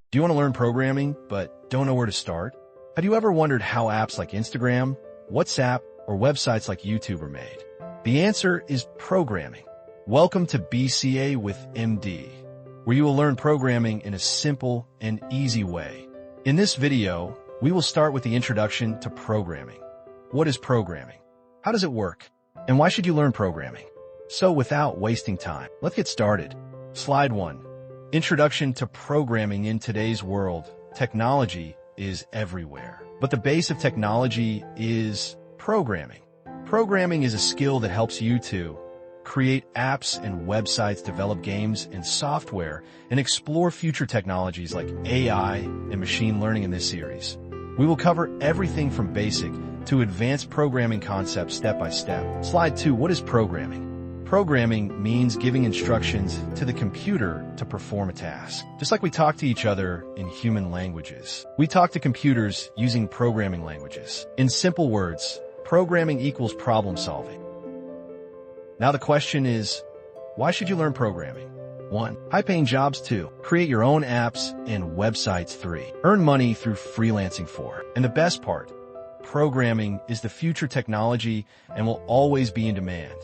Do you want to learn programming but don't know where to start? Have you ever wondered how apps like Instagram, WhatsApp, or websites like YouTube are made? The answer is programming. Welcome to BCA with MD, where you will learn programming in a simple and easy way. In this video, we will start with the introduction to programming. What is programming? How does it work? And why should you learn programming? So without wasting time, let's get started. Slide 1. Introduction to programming. In today's world, technology is everywhere. But the base of technology is programming. Programming is a skill that helps you to create apps and websites, develop games and software, and explore future technologies like AI and machine learning in this series. We will cover everything from basic to advanced programming concepts step by step. Slide 2. What is programming? Programming means giving instructions to the computer to perform a task. Just like we talk to each other in human languages, we talk to computers using programming languages. In simple words, programming equals problem solving. Now the question is, why should you learn programming? 1. High-paying jobs. 2. Create your own apps and websites. 3. Earn money through freelancing. 4. And the best part, programming is the future technology and will always be in demand.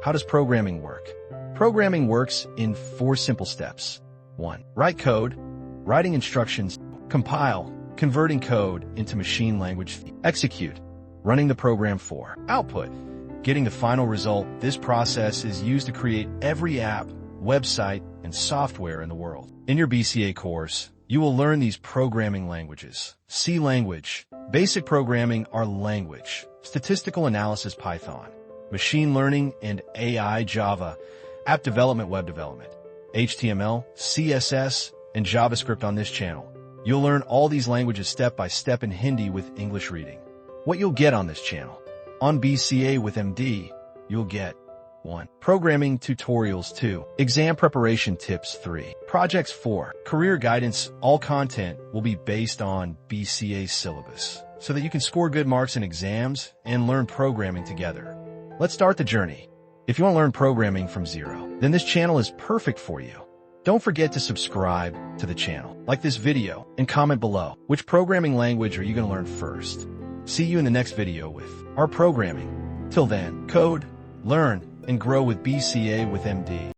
How does programming work? Programming works in 4 simple steps. 1. Write code, writing instructions, compile, converting code into machine language, execute, running the program. 4. Output, getting the final result. This process is used to create every app, website, and software in the world. In your BCA course, you will learn these programming languages. C language, basic programming are language, statistical analysis Python, machine learning and AI Java, app development web development, HTML, CSS, and JavaScript. On this channel, you'll learn all these languages step by step in Hindi with English reading. What you'll get on this channel. On BCA with MD, you'll get 1. Programming tutorials. 2. Exam preparation tips. 3. Projects. 4. Career guidance. All content will be based on BCA syllabus so that you can score good marks in exams and learn programming together. Let's start the journey. If you want to learn programming from zero, then this channel is perfect for you. Don't forget to subscribe to the channel, like this video, and comment below. Which programming language are you going to learn first? See you in the next video with our programming. Till then, code, learn, and grow with BCA with MD.